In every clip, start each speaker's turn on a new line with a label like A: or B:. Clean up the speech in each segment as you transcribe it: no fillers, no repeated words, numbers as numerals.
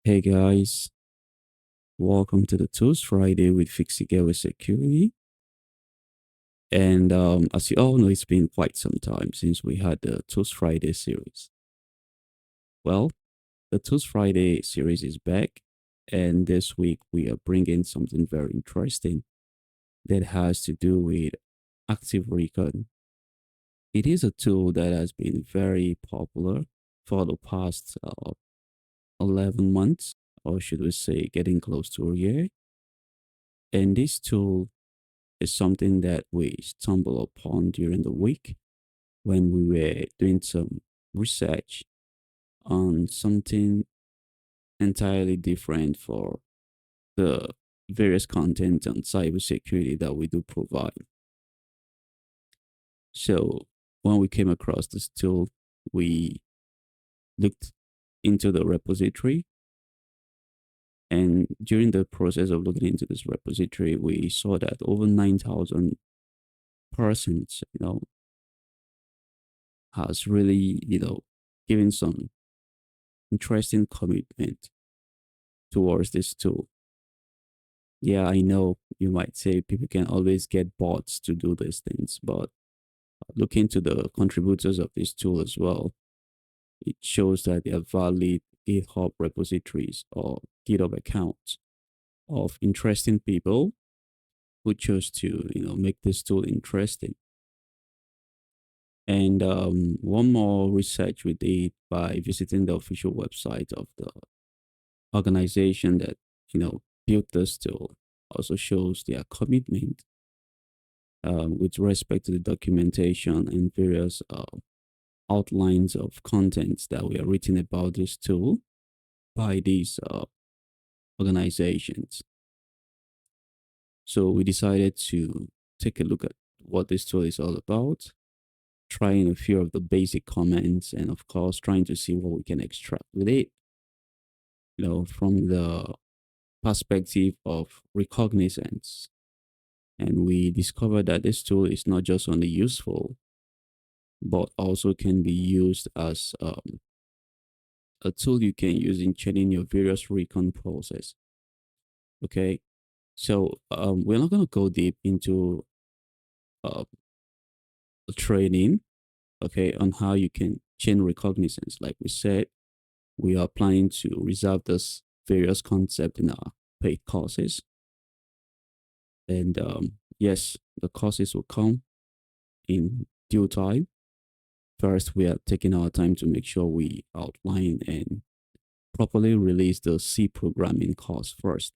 A: Hey guys, welcome to the Tools Friday with FIXITGEARWARE-SECURITY. And as you all know, it's been quite some time since we had the Tools Friday series. Well, the Tools Friday series is back, and this week we are bringing something very interesting that has to do with Active Recon. It is a tool that has been very popular for the past 11 months, or should we say getting close to a year. And this tool is something that we stumbled upon during the week when we were doing some research on something entirely different for the various content on cybersecurity that we do provide. So when we came across this tool, we looked into the repository. And during the process of looking into this repository, we saw that over 9,000 persons, has really, given some interesting commitment towards this tool. Yeah, I know you might say people can always get bots to do these things, but look into the contributors of this tool as well. It shows that they are valid GitHub repositories or GitHub accounts of interesting people who chose to, make this tool interesting. And one more research we did by visiting the official website of the organization that built this tool also shows their commitment with respect to the documentation and various outlines of contents that were written about this tool by these organizations. So we decided to take a look at what this tool is all about, trying a few of the basic comments, and of course trying to see what we can extract with it, from the perspective of recognizance. And we discovered that this tool is not just only useful, but also can be used as a tool you can use in chaining your various recon process. Okay, so we're not going to go deep into uh, training, okay, on how you can chain recognizance. Like we said, we are planning to reserve this various concept in our paid courses. And yes, the courses will come in due time. First, we are taking our time to make sure we outline and properly release the C programming course first.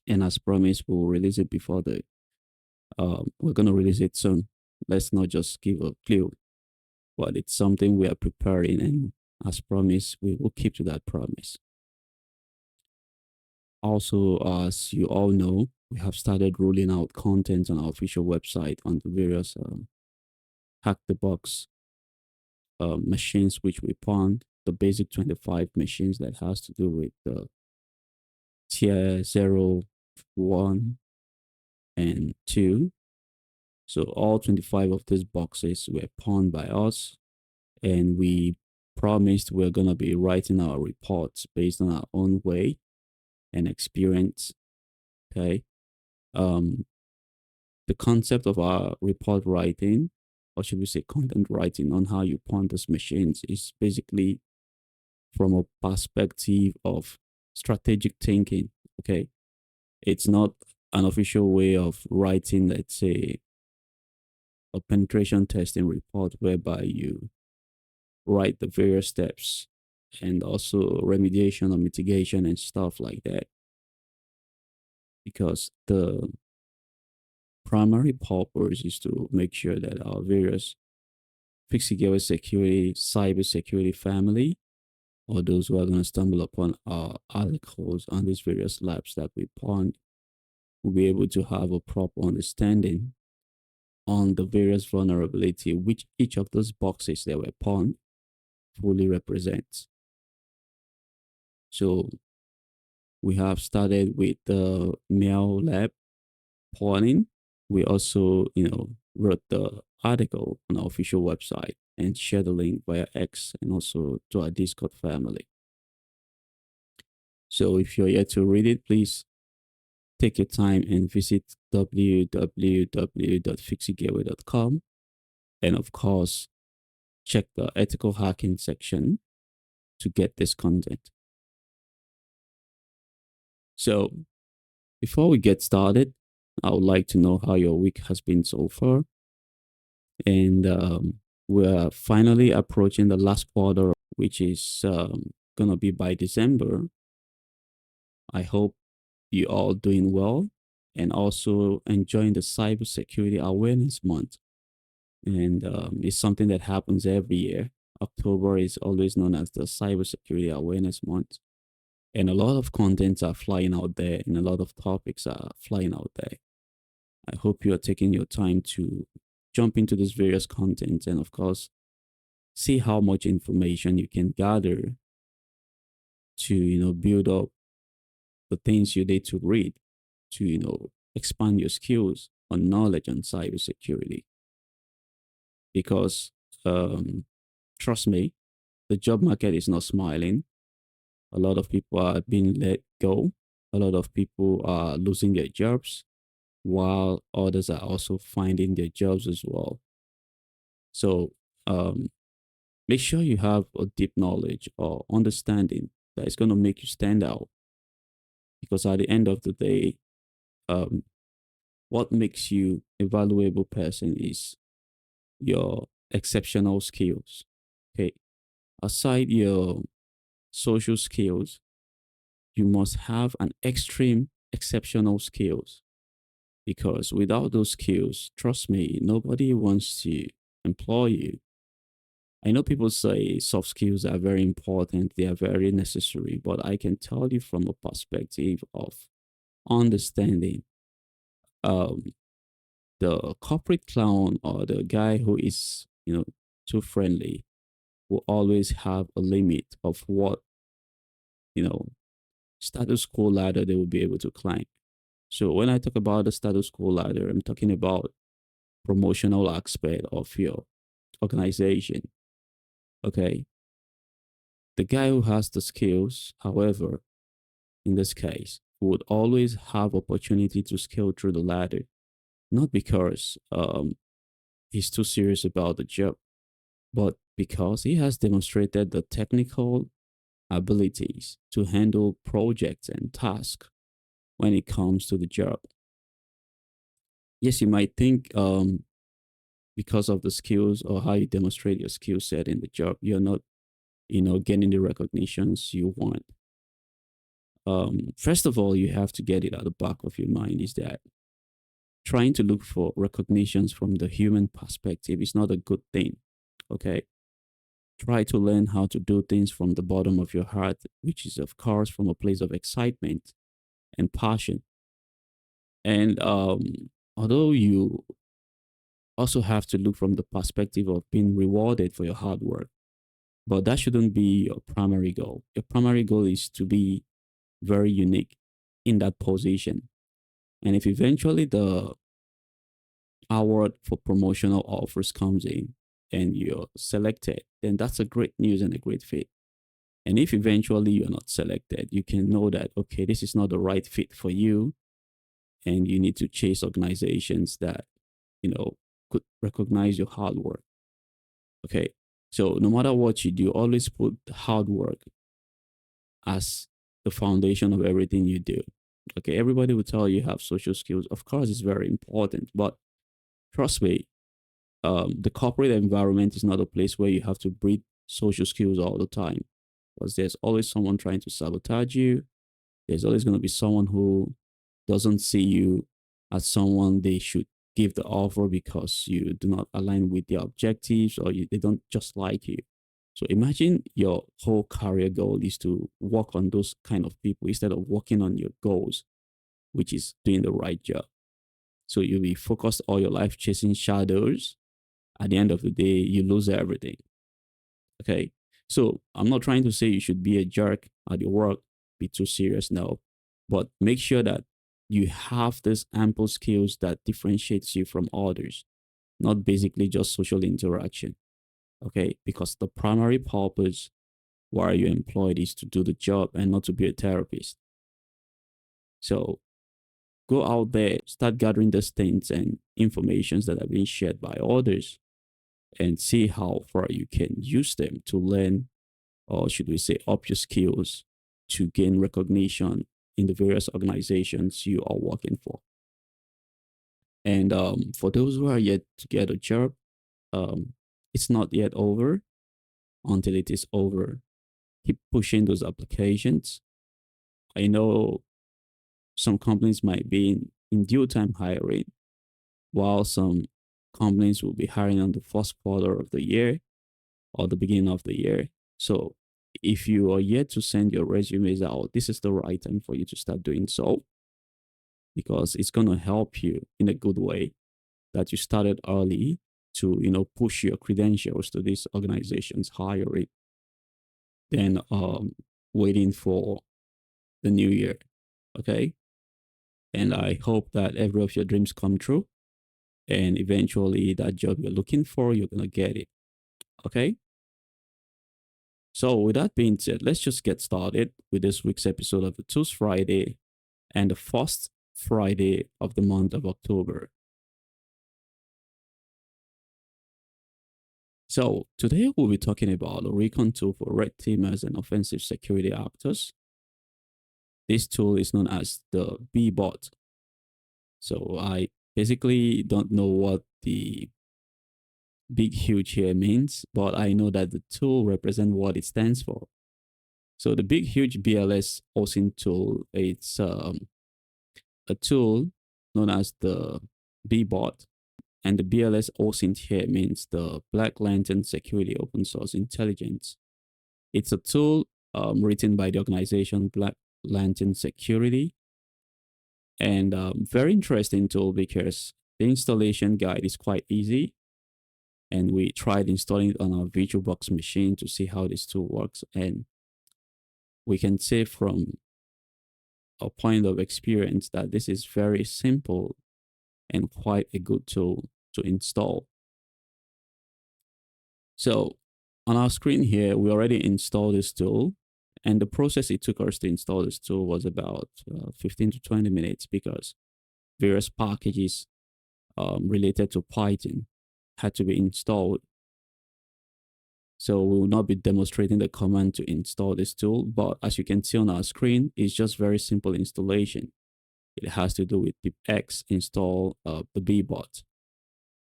A: And as promised, we'll release it before we're going to release it soon. Let's not just give a clue, but it's something we are preparing. And as promised, we will keep to that promise. Also, as you all know, we have started rolling out content on our official website on the various Hack the Box machines which we pawned, the basic 25 machines that has to do with the tier 0, 1, and 2. So all 25 of these boxes were pawned by us, and we promised we're going to be writing our reports based on our own way and experience. Okay. The concept of our report writing, or should we say content writing on how you pawn these machines, is basically from a perspective of strategic thinking. Okay. It's not an official way of writing, let's say, a penetration testing report whereby you write the various steps and also remediation or mitigation and stuff like that. Because the primary purpose is to make sure that our various FIXITGEARWARE-SECURITY cybersecurity family, or those who are going to stumble upon our articles on these various labs that we pawned, will be able to have a proper understanding on the various vulnerability which each of those boxes that were pawned fully represents. So we have started with the mail lab pawning. We also, wrote the article on our official website and shared the link via X and also to our Discord family. So if you're yet to read it, please take your time and visit www.fixitgearware.com. And of course, check the ethical hacking section to get this content. So before we get started, I would like to know how your week has been so far. And we're finally approaching the last quarter, which is going to be by December. I hope you all doing well and also enjoying the Cybersecurity Awareness Month. And it's something that happens every year. October is always known as the Cybersecurity Awareness Month. And a lot of contents are flying out there and a lot of topics are flying out there. I hope you are taking your time to jump into these various contents and, of course, see how much information you can gather to, build up the things you need to read to, expand your skills on knowledge on cybersecurity. Because, trust me, the job market is not smiling. A lot of people are being let go. A lot of people are losing their jobs, while others are also finding their jobs as well. So um, make sure you have a deep knowledge or understanding that is going to make you stand out. Because at the end of the day, um, what makes you a valuable person is your exceptional skills. Okay. Aside your social skills, you must have an extreme exceptional skills, because without those skills, trust me, nobody wants to employ you. I know people say soft skills are very important, they are very necessary, but I can tell you from a perspective of understanding, um, the corporate clown or the guy who is, too friendly will always have a limit of what, you know, status quo ladder they will be able to climb. So when I talk about the status quo ladder, I'm talking about promotional aspect of your organization. Okay. The guy who has the skills, however, in this case, would always have opportunity to scale through the ladder, not because he's too serious about the job, but because he has demonstrated the technical abilities to handle projects and tasks when it comes to the job. Yes, you might think because of the skills or how you demonstrate your skill set in the job, you're not, getting the recognitions you want. First of all, you have to get it at the back of your mind is that trying to look for recognitions from the human perspective is not a good thing. Okay. Try to learn how to do things from the bottom of your heart, which is, of course, from a place of excitement and passion. And although you also have to look from the perspective of being rewarded for your hard work, but that shouldn't be your primary goal. Your primary goal is to be very unique in that position. And if eventually the award for promotional offers comes in and you're selected, then that's a great news and a great fit. And if eventually you're not selected, you can know that, okay, this is not the right fit for you. And you need to chase organizations that, could recognize your hard work. Okay. So no matter what you do, always put hard work as the foundation of everything you do. Okay. Everybody will tell you have social skills. Of course, it's very important, but trust me, the corporate environment is not a place where you have to breed social skills all the time, because there's always someone trying to sabotage you. There's always going to be someone who doesn't see you as someone they should give the offer because you do not align with their objectives, or they don't just like you. So imagine your whole career goal is to work on those kind of people instead of working on your goals, which is doing the right job. So you'll be focused all your life chasing shadows. At the end of the day, you lose everything. Okay. So I'm not trying to say you should be a jerk at your work, be too serious now, but make sure that you have this ample skills that differentiates you from others, not basically just social interaction. Okay. Because the primary purpose why you're employed is to do the job and not to be a therapist. So go out there, start gathering the things and informations that are being shared by others, and see how far you can use them to learn, or should we say, up your skills to gain recognition in the various organizations you are working for. And for those who are yet to get a job, it's not yet over. Until it is over, keep pushing those applications. I know some companies might be in due time hiring, while some companies will be hiring on the first quarter of the year or the beginning of the year. So if you are yet to send your resumes out, this is the right time for you to start doing so, because it's going to help you in a good way that you started early to, push your credentials to these organizations hiring than waiting for the new year. Okay. And I hope that every of your dreams come true, and eventually that job you're looking for, you're going to get it. Okay. So with that being said, let's just get started with this week's episode of the Tools Friday and the first Friday of the month of October. So today we'll be talking about a Recon tool for red teamers and offensive security actors. This tool is known as the Bbot. So I basically don't know what the big huge here means, but I know that the tool represents what it stands for. So the big huge BLS OSINT tool, it's a tool known as the Bbot. And the BLS OSINT here means the Black Lantern Security Open Source Intelligence. It's a tool written by the organization Black Lantern Security. And very interesting tool because the installation guide is quite easy. And we tried installing it on our VirtualBox machine to see how this tool works. And we can say from a point of experience that this is very simple and quite a good tool to install. So on our screen here, we already installed this tool, and the process it took us to install this tool was about 15 to 20 minutes because various packages related to Python had to be installed. So we will not be demonstrating the command to install this tool, but as you can see on our screen, it's just very simple installation. It has to do with pipx install the Bbot.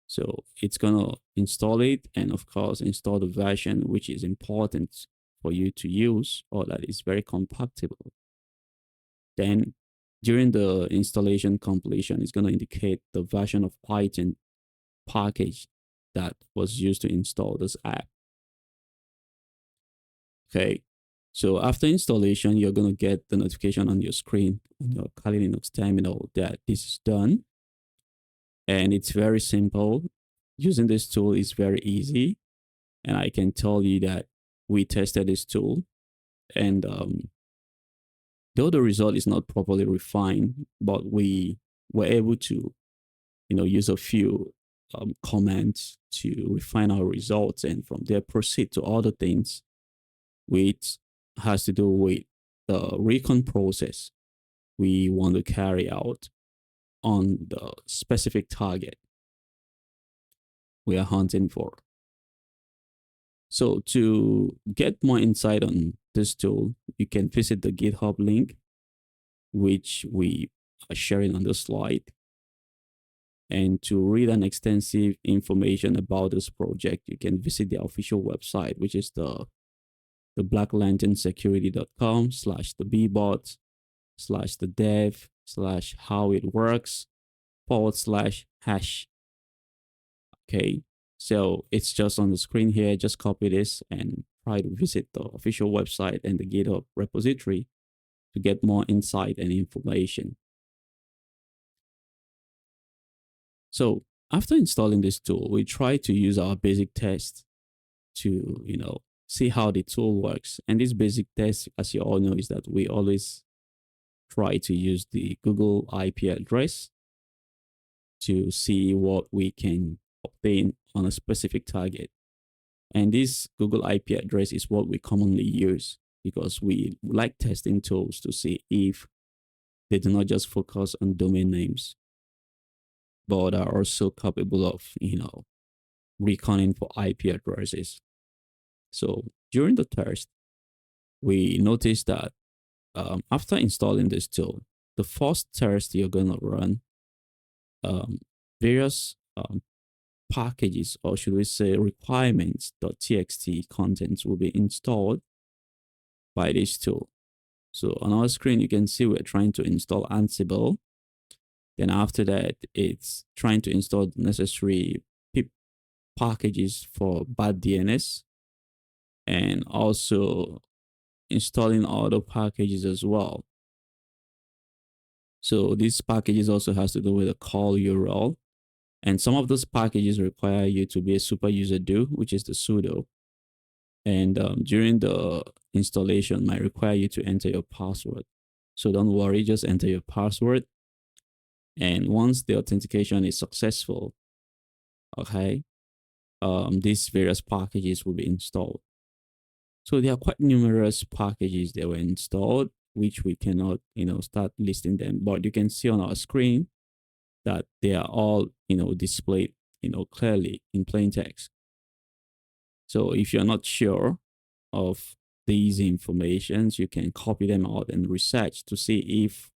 A: So it's gonna install it, and of course install the version which is important for you to use, or that is very compatible. Then during the installation completion, it's gonna indicate the version of Python package that was used to install this app. Okay, so after installation, you're gonna get the notification on your screen on your Kali Linux terminal that this is done. And it's very simple. Using this tool is very easy. And I can tell you that we tested this tool, and though the result is not properly refined, but we were able to, use a few commands to refine our results, and from there proceed to other things, which has to do with the recon process we want to carry out on the specific target we are hunting for. So to get more insight on this tool, you can visit the GitHub link, which we are sharing on the slide. And to read an extensive information about this project, you can visit the official website, which is the blacklanternsecurity.com/the Bbot /the dev /how it works /hash. Okay, so it's just on the screen here. Just copy this and try to visit the official website and the GitHub repository to get more insight and information. So after installing this tool, we try to use our basic test to, see how the tool works. And this basic test, as you all know, is that we always try to use the Google IP address to see what we can obtain on a specific target. And this Google IP address is what we commonly use because we like testing tools to see if they do not just focus on domain names, but are also capable of, reconning for IP addresses. So during the test, we noticed that after installing this tool, the first test you're going to run, various packages, or should we say requirements.txt contents, will be installed by this tool. So on our screen, you can see we're trying to install Ansible. Then after that, it's trying to install the necessary pip packages for bad DNS, and also installing other packages as well. So these packages also has to do with a call URL. And some of those packages require you to be a super user do, which is the sudo. And during the installation might require you to enter your password. So don't worry, just enter your password. And once the authentication is successful, okay, these various packages will be installed. So there are quite numerous packages that were installed, which we cannot, start listing them. But you can see on our screen that they are all, displayed, clearly in plain text. So if you're not sure of these informations, you can copy them out and research to see if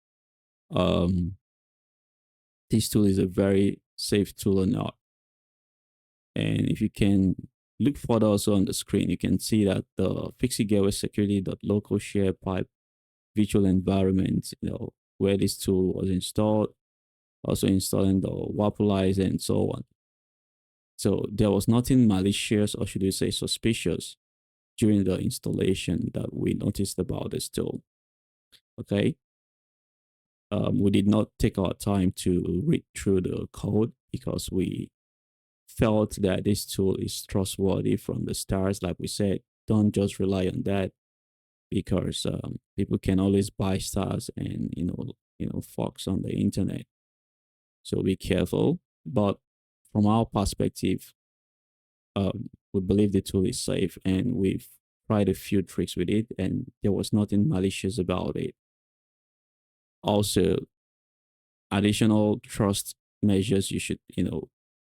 A: this tool is a very safe tool or not. And if you can look further also on the screen, you can see that the FIXITGEARWARE-SECURITY.local share pipe virtual environment, where this tool was installed, also installing the Wapolizer and so on. So there was nothing malicious, or should we say suspicious, during the installation that we noticed about this tool. Okay. We did not take our time to read through the code because we felt that this tool is trustworthy from the start. Like we said, don't just rely on that, because people can always buy stars and fox on the internet. So be careful. But from our perspective, we believe the tool is safe, and we've tried a few tricks with it, and there was nothing malicious about it. Also, additional trust measures you should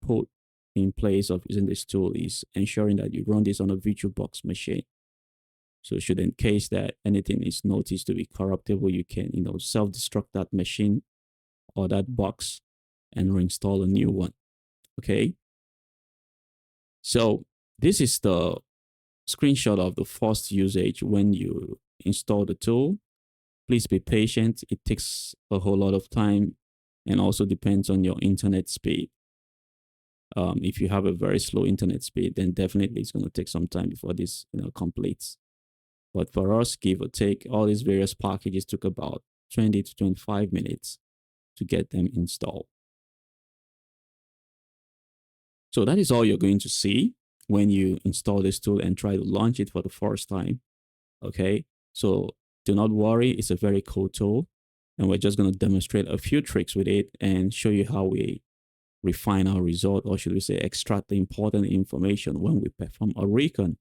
A: put in place of using this tool is ensuring that you run this on a VirtualBox machine. So should in case that anything is noticed to be corruptible, you can self-destruct that machine or that box and reinstall a new one. Okay. So this is the screenshot of the first usage when you install the tool. Please be patient. It takes a whole lot of time, and also depends on your internet speed. If you have a very slow internet speed, then definitely it's going to take some time before this completes. But for us, give or take, all these various packages took about 20 to 25 minutes to get them installed. So that is all you're going to see when you install this tool and try to launch it for the first time. Okay, so do not worry, it's a very cool tool, and we're just going to demonstrate a few tricks with it and show you how we refine our result, or should we say extract the important information when we perform a recon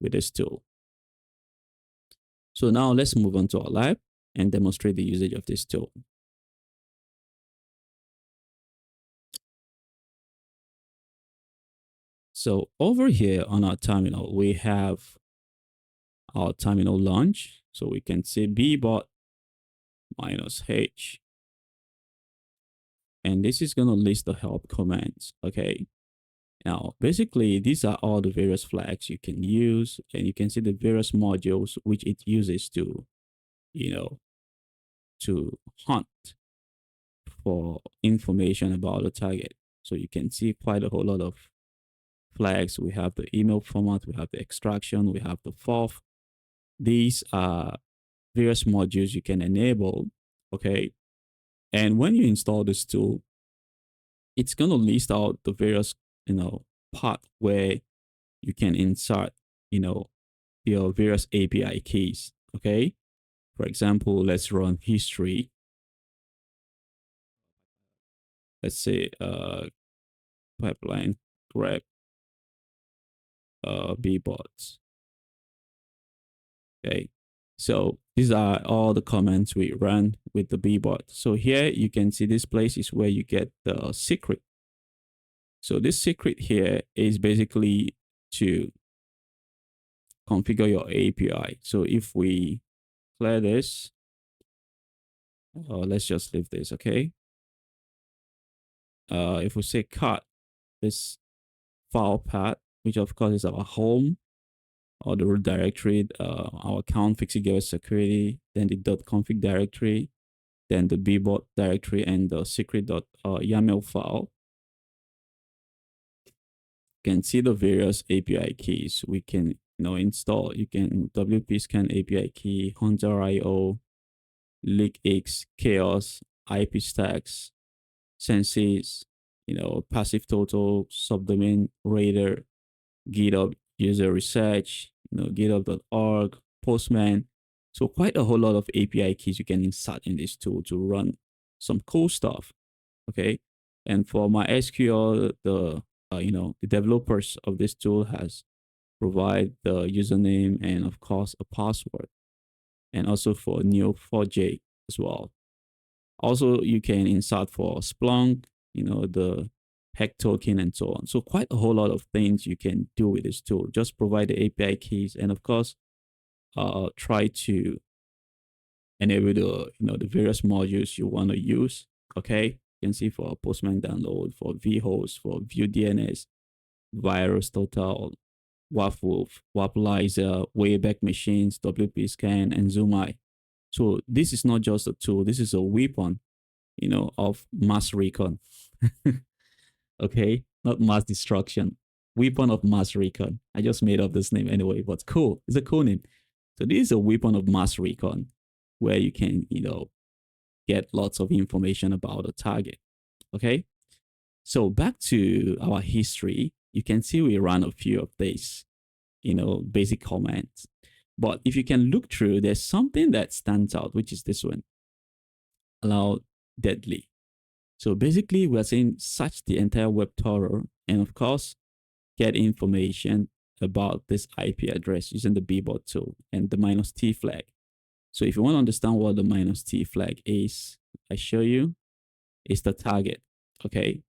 A: with this tool. So now let's move on to our lab and demonstrate the usage of this tool. So over here on our terminal, we have our terminal launch. So we can say Bbot -H. And this is going to list the help commands. Okay. Now, basically, these are all the various flags you can use, and you can see the various modules which it uses to, to hunt for information about the target. So you can see quite a whole lot of flags. We have the email format, we have the extraction, we have the FOF. These are various modules you can enable. Okay. And when you install this tool, it's going to list out the various, part where you can insert, your various API keys. Okay. For example, let's run history. Let's say pipeline grep Bbot. Okay, so these are all the commands we run with the Bbot. So here you can see this place is where you get the secret. So this secret here is basically to configure your API. So if we clear this, let's just leave this, okay? If we say cut this file path, which of course is our home or the root directory, our account FIXITGEARWARE-SECURITY, then the .config directory, then the Bbot directory and the secret.yaml file. You can see the various API keys we can install. You can WP scan API key, Hunter.io, LeakX, Chaos, IP stacks, Censys, passive total, subdomain, Radar, GitHub user research, github.org, postman. So quite a whole lot of API keys you can insert in this tool to run some cool stuff. Okay. And for MySQL, the developers of this tool has provide the username and of course a password, and also for Neo4j as well. Also, you can insert for Splunk, the hex token and so on. So quite a whole lot of things you can do with this tool. Just provide the API keys and of course, try to enable the various modules you want to use. Okay, you can see for Postman download, for vhost, for view DNS, VirusTotal, WAF-Wolf, WAPLizer, Wayback Machines, WP Scan, and Zoomeye. So this is not just a tool. This is a weapon, of mass recon. Okay, not mass destruction. Weapon of mass recon. I just made up this name anyway, but cool. It's a cool name. So this is a weapon of mass recon where you can, get lots of information about a target. Okay. So back to our history, you can see we ran a few of these, basic commands. But if you can look through, there's something that stands out, which is this one, allow deadly. So basically, we're saying search the entire web torrent and of course, get information about this IP address using the Bbot tool and the -T flag. So if you want to understand what the -T flag is, I show you, it's the target. Okay.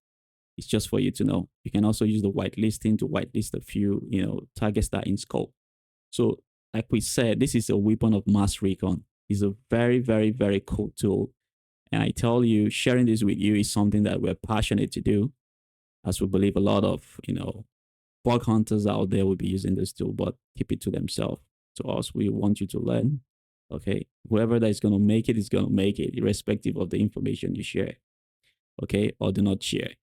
A: It's just for you to know. You can also use the whitelisting to whitelist a few, targets that are in scope. So like we said, this is a weapon of mass recon. It's a very, very, very cool tool. And I tell you, sharing this with you is something that we're passionate to do, as we believe a lot of, bug hunters out there will be using this tool, but keep it to themselves. To us, we want you to learn. Okay. Whoever that is going to make it is going to make it, irrespective of the information you share. Okay. Or do not share.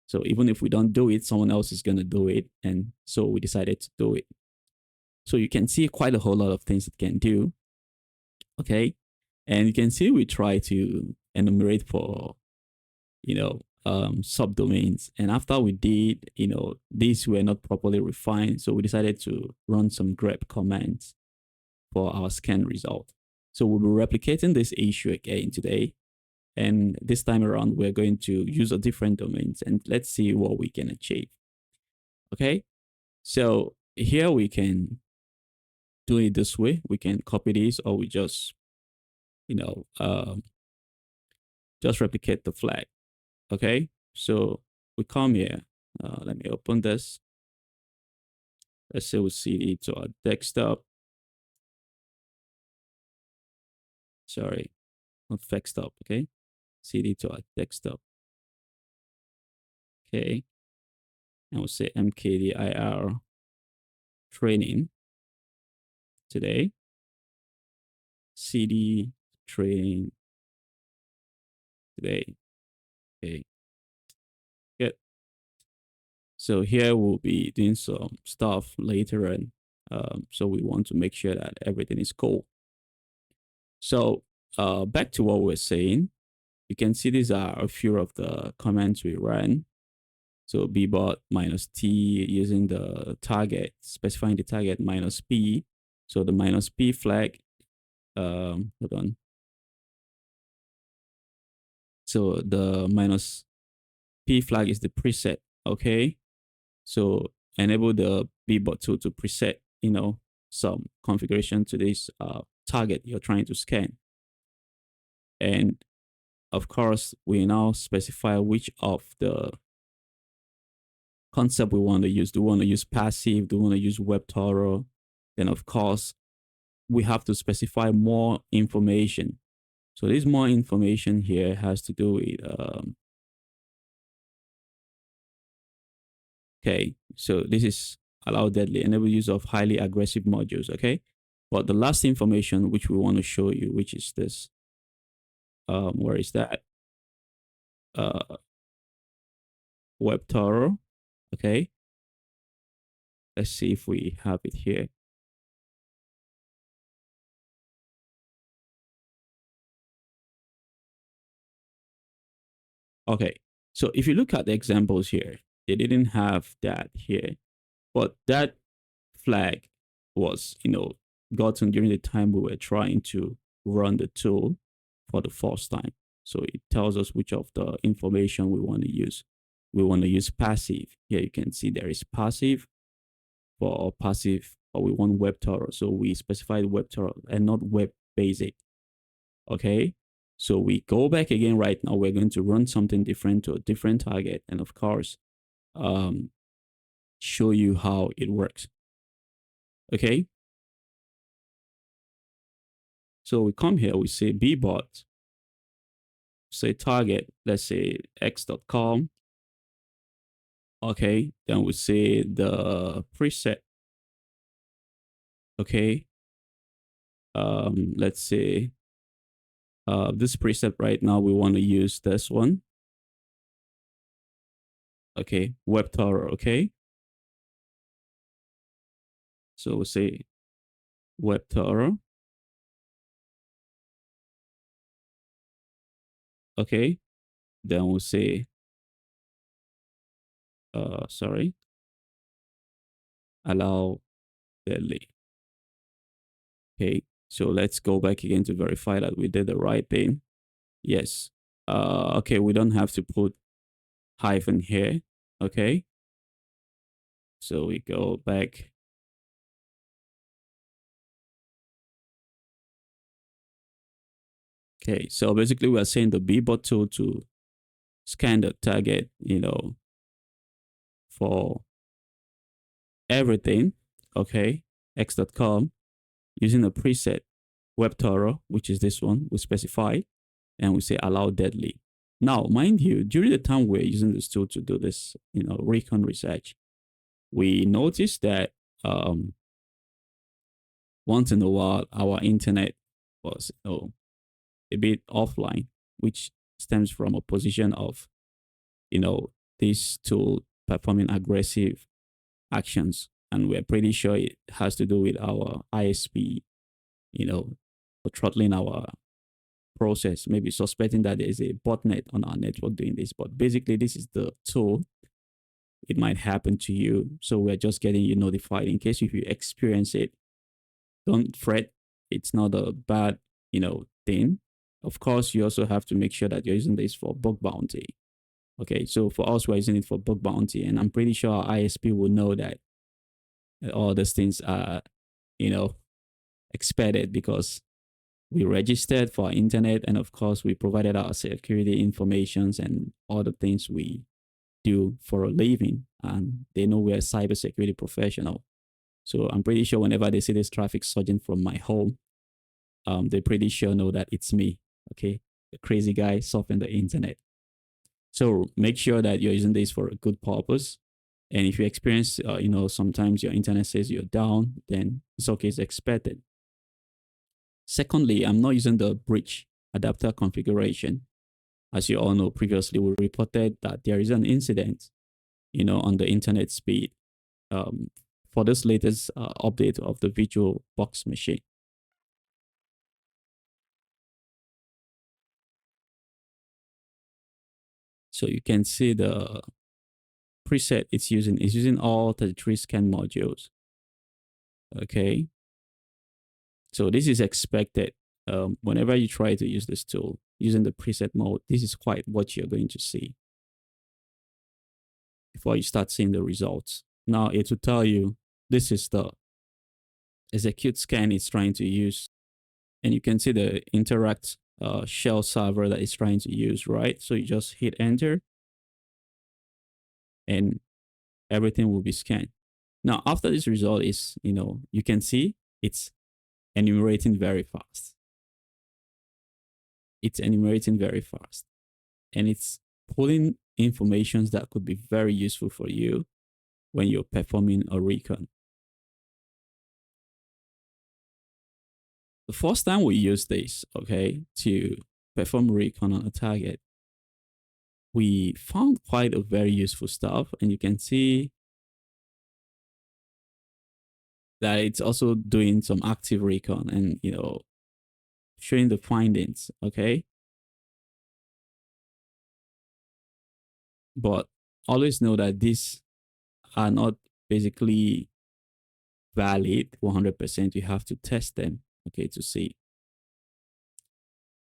A: So even if we don't do it, someone else is going to do it. And so we decided to do it. So you can see quite a whole lot of things it can do. Okay. And you can see we try to enumerate for, subdomains. And after we did, these were not properly refined. So we decided to run some grep commands for our scan result. So we'll be replicating this issue again today. And this time around, we're going to use a different domains and let's see what we can achieve. Okay. So here we can do it this way. We can copy this, or we just, just replicate the flag. Okay. So we come here. Let me open this. Let's say we cd to our desktop. Sorry, not desktop. Okay. cd to our desktop. Okay. And we'll say mkdir training today. cd training today. Okay. Good. So here we'll be doing some stuff later on. So we want to make sure that everything is cool. So back to what we're saying, you can see these are a few of the commands we ran. So Bbot -T using the target, specifying the target -P. So the -P flag, hold on. So the -P flag is the preset. Okay. So enable the Bbot tool to preset, some configuration to this target you're trying to scan. And of course, we now specify which of the concept we want to use. Do we want to use passive? Do we want to use VirusTotal? Then of course, we have to specify more information. So this more information here has to do with, okay, so this is allow deadly, enable use of highly aggressive modules, okay? But the last information which we want to show you, which is this, where is that? VirusTotal, okay? Let's see if we have it here. Okay, so if you look at the examples here, they didn't have that here, but that flag was, gotten during the time we were trying to run the tool for the first time. So it tells us which of the information we want to use. We want to use passive. Here you can see there is passive for passive, or we want VirusTotal. So we specified VirusTotal and not web basic. Okay. So we go back again right now. We're going to run something different to a different target. And of course, show you how it works. Okay. So we come here, we say Bbot, say target, let's say x.com. Okay. Then we say the preset. Okay. Let's say this preset right now, we want to use this one. Okay, VirusTotal, okay. So we'll say VirusTotal. Okay, then we'll say, allow deadly. Okay, so let's go back again to verify that we did the right thing. Yes. Okay, we don't have to put hyphen here. Okay. So we go back. Okay, so basically we are saying the Bbot tool to scan the target, for everything. Okay, x.com using a preset VirusTotal, which is this one, we specify, and we say allow deadly. Now, mind you, during the time we're using this tool to do this, Recon research, we noticed that once in a while our internet was a bit offline, which stems from a position of this tool performing aggressive actions, and we're pretty sure it has to do with our ISP, for throttling our process, maybe suspecting that there's a botnet on our network doing this. But basically, this is the tool. It might happen to you. So we're just getting you notified in case if you experience it. Don't fret. It's not a bad, thing. Of course, you also have to make sure that you're using this for bug bounty. Okay, so for us, we're using it for bug bounty, and I'm pretty sure our ISP will know that all these things are, expected because we registered for our internet, and of course, we provided our security informations and all the things we do for a living, and they know we're a cybersecurity professional. So I'm pretty sure whenever they see this traffic surging from my home, they pretty sure know that it's me, okay? The crazy guy surfing the internet. So make sure that you're using this for a good purpose. And if you experience, sometimes your internet says you're down, then it's okay, it's expected. Secondly, I'm not using the bridge adapter configuration. As you all know, previously we reported that there is an incident, on the internet speed for this latest update of the VirtualBox machine. So you can see the preset it's using all 33 scan modules. Okay. So this is expected. Whenever you try to use this tool using the preset mode, this is quite what you're going to see before you start seeing the results. Now it will tell you this is the execute scan it's trying to use. And you can see the interact shell server that it's trying to use, right? So you just hit enter and everything will be scanned. Now, after this result is, you can see it's enumerating very fast. It's enumerating very fast. And it's pulling informations that could be very useful for you when you're performing a recon. The first time we use this, okay, to perform recon on a target, we found quite a very useful stuff. And you can see that it's also doing some active recon and, showing the findings, okay? But always know that these are not basically valid 100%. You have to test them, okay, to see.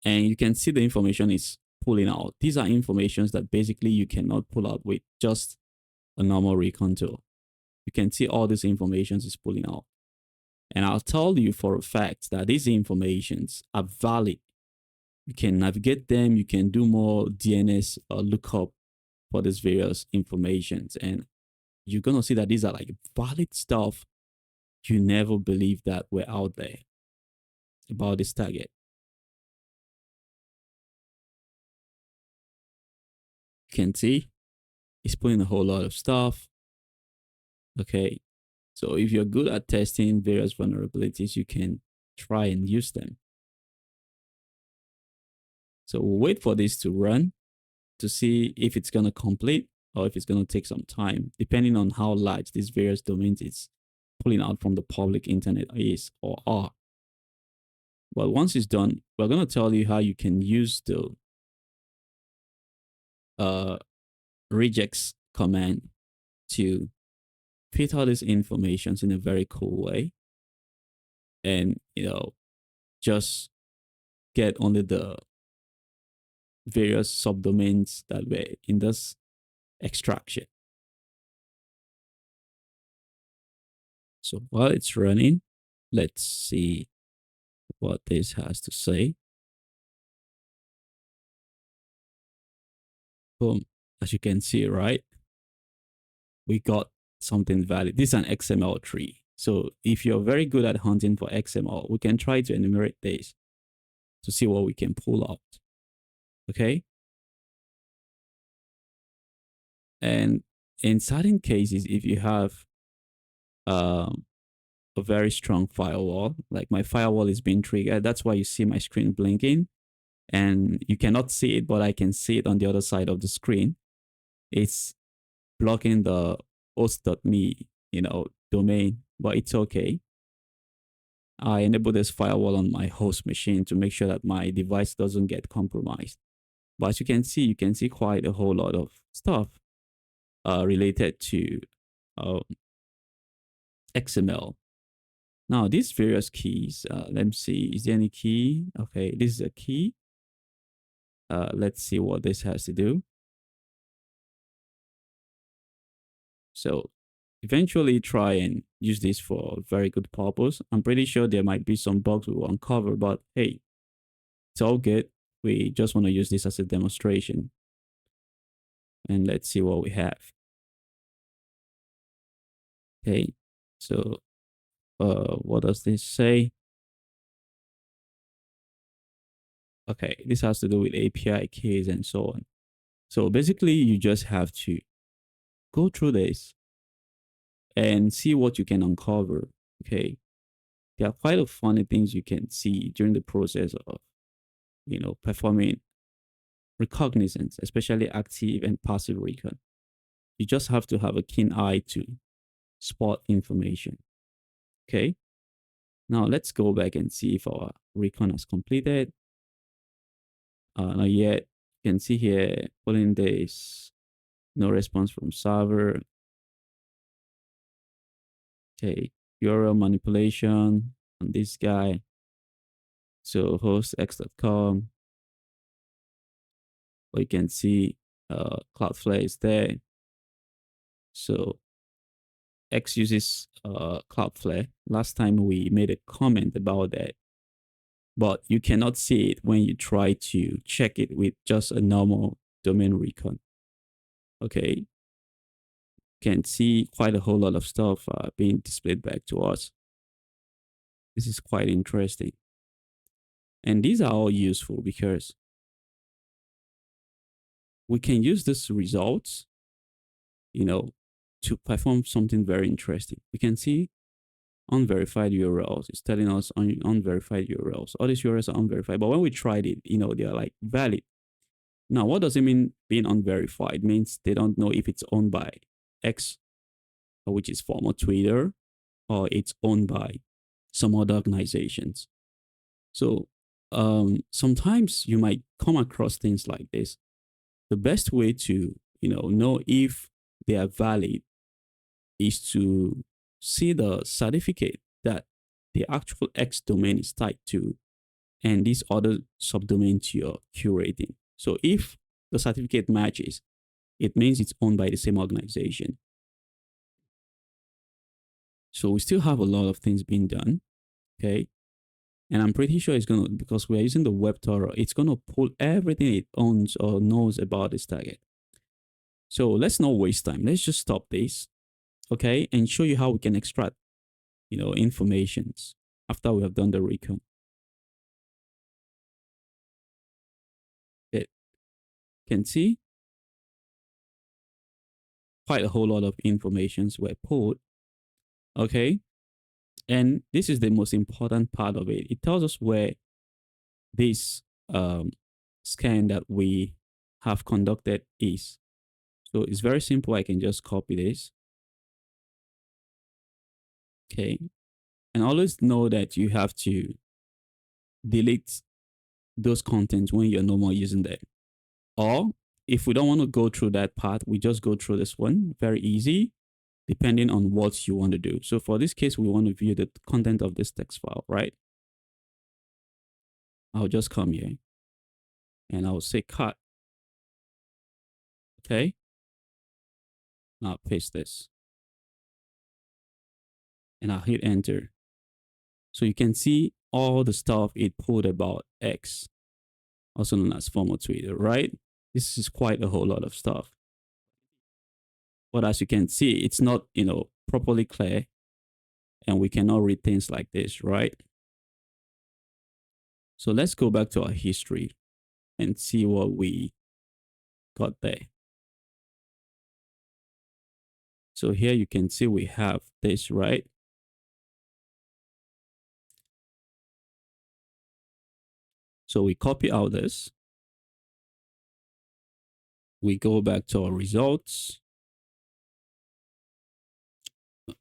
A: And you can see the information is pulling out. These are informations that basically you cannot pull out with just a normal recon tool. You can see all this information is pulling out. And I'll tell you for a fact that these informations are valid. You can navigate them. You can do more DNS lookup for these various informations. And you're going to see that these are like valid stuff you never believed that were out there about this target. You can see it's putting a whole lot of stuff. Okay. So if you're good at testing various vulnerabilities, you can try and use them. So we'll wait for this to run to see if it's going to complete or if it's going to take some time, depending on how large these various domains it's pulling out from the public internet is or are. But once it's done, we're going to tell you how you can use the regex command to fit all these informations in a very cool way and, just get only the various subdomains that were in this extraction. So while it's running, let's see what this has to say. Boom. As you can see, right? We got something valid. This is an XML tree. So if you're very good at hunting for XML, we can try to enumerate this to see what we can pull out. Okay. And in certain cases, if you have a very strong firewall, like my firewall is being triggered, that's why you see my screen blinking and you cannot see it, but I can see it on the other side of the screen. It's blocking the host.me, domain, but it's okay. I enable this firewall on my host machine to make sure that my device doesn't get compromised. But as you can see quite a whole lot of stuff related to XML. Now, these various keys, let me see, is there any key? Okay, this is a key. Let's see what this has to do. So eventually try and use this for a very good purpose. I'm pretty sure there might be some bugs we will uncover, but hey, it's all good. We just want to use this as a demonstration. And let's see what we have. Okay, so what does this say? Okay, this has to do with API keys and so on. So basically, you just have to go through this and see what you can uncover. Okay, there are quite a funny things you can see during the process of, performing recognizance, especially active and passive recon. You just have to have a keen eye to spot information. Okay. Now let's go back and see if our recon has completed. Not yet. You can see here, pulling this, no response from server. Okay, URL manipulation on this guy. So hostx.com. But you can see Cloudflare is there. So X uses Cloudflare. Last time we made a comment about that, but you cannot see it when you try to check it with just a normal domain recon. Okay, can see quite a whole lot of stuff being displayed back to us. This is quite interesting. And these are all useful because we can use these results, to perform something very interesting. We can see unverified URLs. It's telling us unverified URLs. All these URLs are unverified. But when we tried it, they are like valid. Now, what does it mean being unverified? It means they don't know if it's owned by X, which is former Twitter, or it's owned by some other organizations. So sometimes you might come across things like this. The best way to know if they are valid is to see the certificate that the actual X domain is tied to and this other subdomain you're curating. So if the certificate matches, it means it's owned by the same organization. So we still have a lot of things being done, okay? And I'm pretty sure it's going to, because we're using the WebTotal, it's going to pull everything it owns or knows about this target. So let's not waste time. Let's just stop this, okay? And show you how we can extract, informations after we have done the recon. It can see quite a whole lot of informations were pulled, okay? And this is the most important part of it. It tells us where this scan that we have conducted is. So it's very simple. I can just copy this. Okay. And always know that you have to delete those contents when you're no more using them. Or if we don't want to go through that part, we just go through this one. Very easy, depending on what you want to do. So for this case, we want to view the content of this text file, right? I'll just come here and I'll say cut. Okay. Now paste this. And I'll hit enter. So you can see all the stuff it pulled about X, also known as former Twitter, right? This is quite a whole lot of stuff. But as you can see, it's not, properly clear, and we cannot read things like this, right? So let's go back to our history and see what we got there. So here you can see we have this, right? So we copy out this. We go back to our results.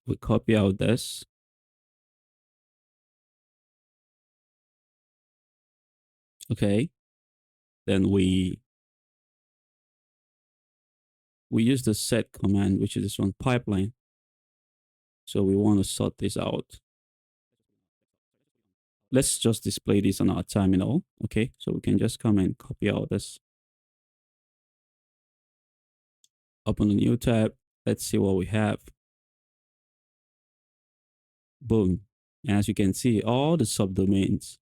A: We copy out this. Okay. Then we use the set command, which is this one, pipeline. So we want to sort this out. Let's just display this on our terminal. Okay. So we can just come and copy out this. Open a new tab. Let's see what we have. Boom. And as you can see, all the subdomains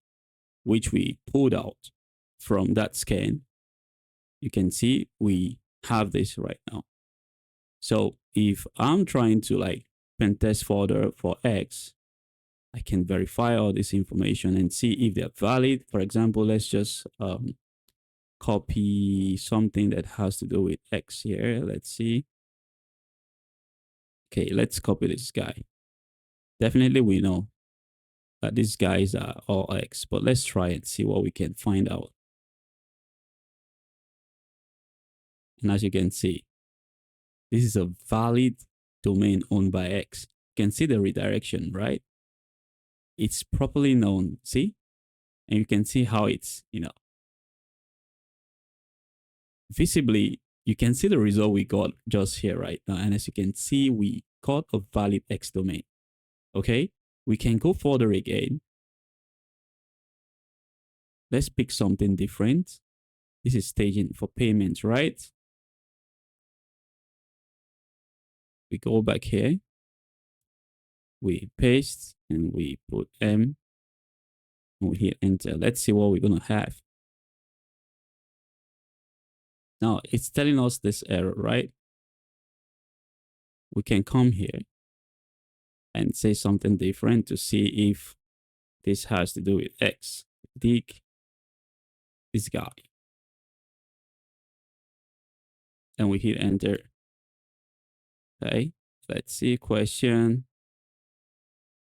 A: which we pulled out from that scan, you can see we have this right now. So if I'm trying to pen test further for X, I can verify all this information and see if they're valid. For example, let's just copy something that has to do with X here. Let's see. Okay, let's copy this guy. Definitely we know that these guys are all X, but let's try and see what we can find out. And as you can see, this is a valid domain owned by X. You can see the redirection, right? It's properly known, see? And you can see how it's, visibly, you can see the result we got just here right now. And as you can see, we got a valid X domain. Okay, we can go further again. Let's pick something different. This is staging for payments, right? We go back here. We paste and we put M and we hit enter. Let's see what we're going to have. Now it's telling us this error, right? We can come here and say something different to see if this has to do with X. Dig this guy. And we hit enter. Okay, let's see question.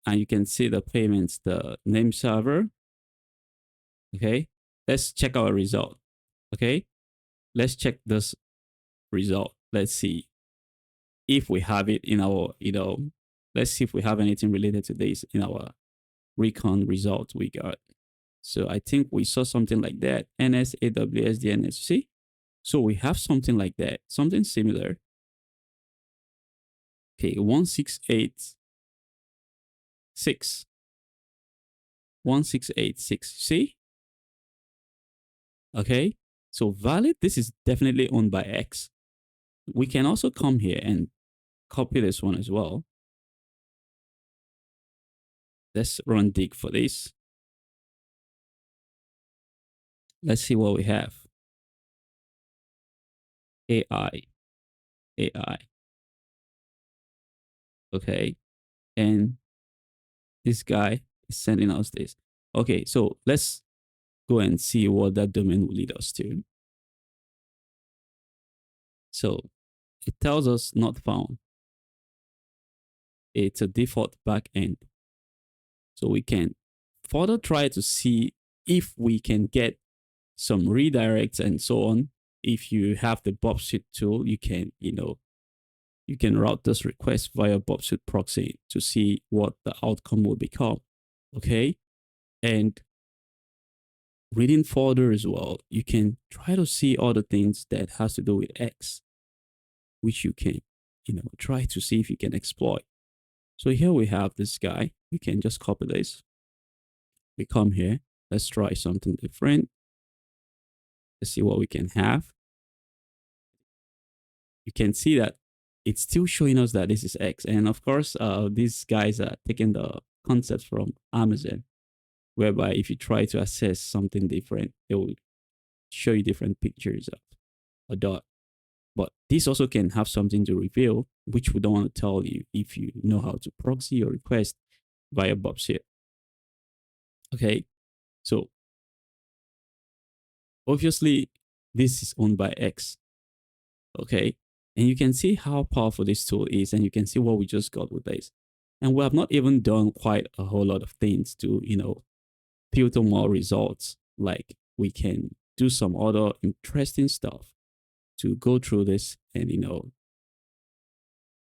A: And you can see the payments, the name server. Okay, let's check our result. Okay, let's check this result. Let's see if we have it in our, let's see if we have anything related to this in our Recon result we got. So I think we saw something like that. NS, AWS, DNS. See? So we have something like that, something similar. Okay, 1686. 1686. See? Okay, so valid. This is definitely owned by X. We can also come here and copy this one as well. Let's run dig for this. Let's see what we have. AI. Okay, and this guy is sending us this. Okay, so let's go and see what that domain will lead us to. So it tells us not found. It's a default backend. So we can further try to see if we can get some redirects and so on. If you have the Bbot tool, you can, you can route this request via Bbot proxy to see what the outcome will become. Okay. And reading further as well, you can try to see other things that has to do with X, which you can, try to see if you can exploit. So here we have this guy. We can just copy this. We come here. Let's try something different. Let's see what we can have. You can see that it's still showing us that this is X. And of course, these guys are taking the concepts from Amazon, whereby if you try to access something different, it will show you different pictures of a dot. But this also can have something to reveal, which we don't want to tell you if you know how to proxy your request via Bbot. Okay, so obviously this is owned by X. Okay, and you can see how powerful this tool is, and you can see what we just got with this. And we have not even done quite a whole lot of things to, filter more results. Like we can do some other interesting stuff to go through this and,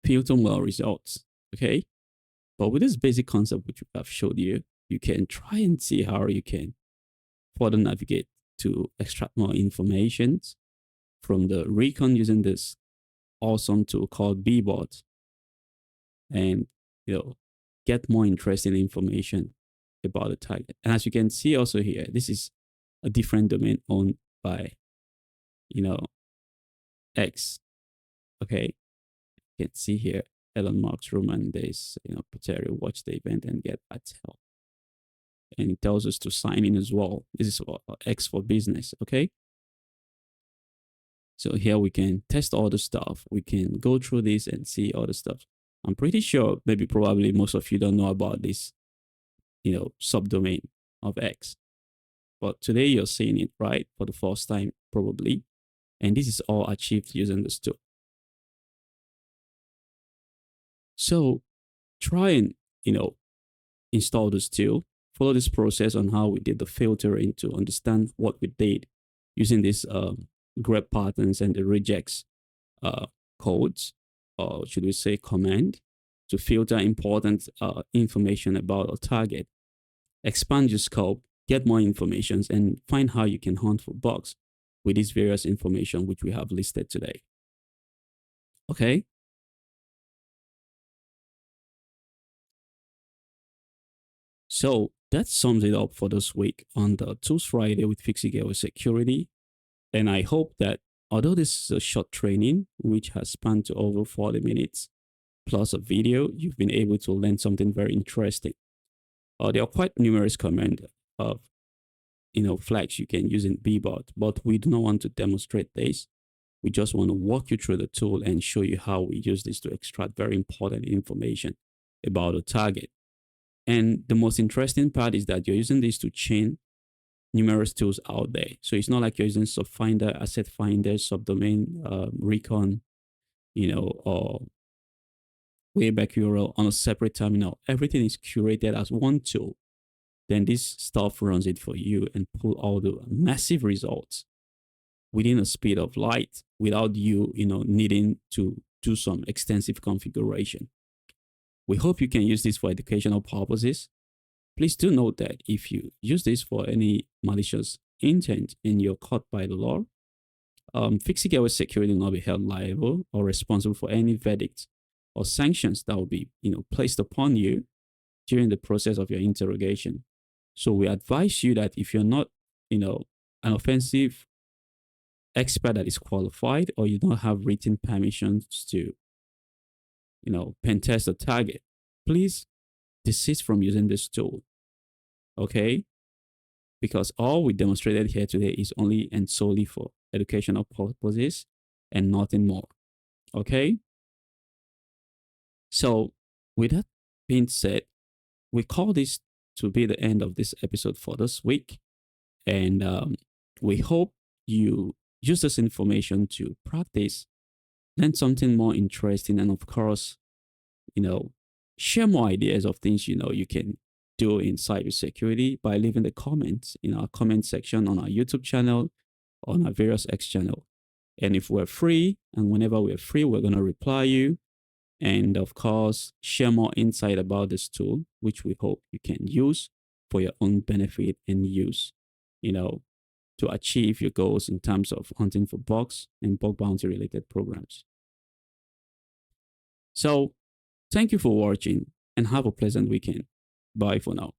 A: filter more results. Okay. But with this basic concept, which I've showed you, you can try and see how you can further navigate to extract more information from the Recon using this awesome tool called Bbot, and, get more interesting information about the target. And as you can see also here, this is a different domain owned by, X. Okay. You can see here, Elon Musk's room, and there's, Peter, watch the event and get that help. And it tells us to sign in as well. This is X for business. Okay. So here we can test all the stuff. We can go through this and see all the stuff. I'm pretty sure probably most of you don't know about this, subdomain of X. But today you're seeing it, right? For the first time, probably. And this is all achieved using this tool. So try and, install this tool, follow this process on how we did the filtering to understand what we did using this grep patterns and the regex codes, or should we say command, to filter important information about a target, expand your scope, get more information, and find how you can hunt for bugs with these various information which we have listed today. Okay. So that sums it up for this week on the Tools Friday with FIXITGEARWARE-SECURITY. And I hope that although this is a short training, which has spanned to over 40 minutes, plus a video, you've been able to learn something very interesting. There are quite numerous command of flags you can use in Bbot, but we do not want to demonstrate this. We just want to walk you through the tool and show you how we use this to extract very important information about a target. And the most interesting part is that you're using this to chain numerous tools out there. So it's not like you're using Subfinder, Asset Finder, Subdomain, Recon, or Wayback URL on a separate terminal. Everything is curated as one tool. Then this stuff runs it for you and pull all the massive results within a speed of light without you, needing to do some extensive configuration. We hope you can use this for educational purposes. Please do note that if you use this for any malicious intent and you're caught by the law, FIXITGEARWARE-SECURITY will not be held liable or responsible for any verdicts or sanctions that will be, placed upon you during the process of your interrogation. So we advise you that if you're not, an offensive expert that is qualified, or you don't have written permissions to, pen test a target, please desist from using this tool. Okay? Because all we demonstrated here today is only and solely for educational purposes and nothing more. Okay? So with that being said, we call this to be the end of this episode for this week. And we hope you use this information to practice, learn something more interesting, and of course, share more ideas of things you can do in cybersecurity by leaving the comments in our comment section on our YouTube channel, on our various X channel. And if we're free, and whenever we're free, we're going to reply you. And of course, share more insight about this tool, which we hope you can use for your own benefit and use, to achieve your goals in terms of hunting for bugs and bug bounty related programs. So thank you for watching and have a pleasant weekend. Bye for now.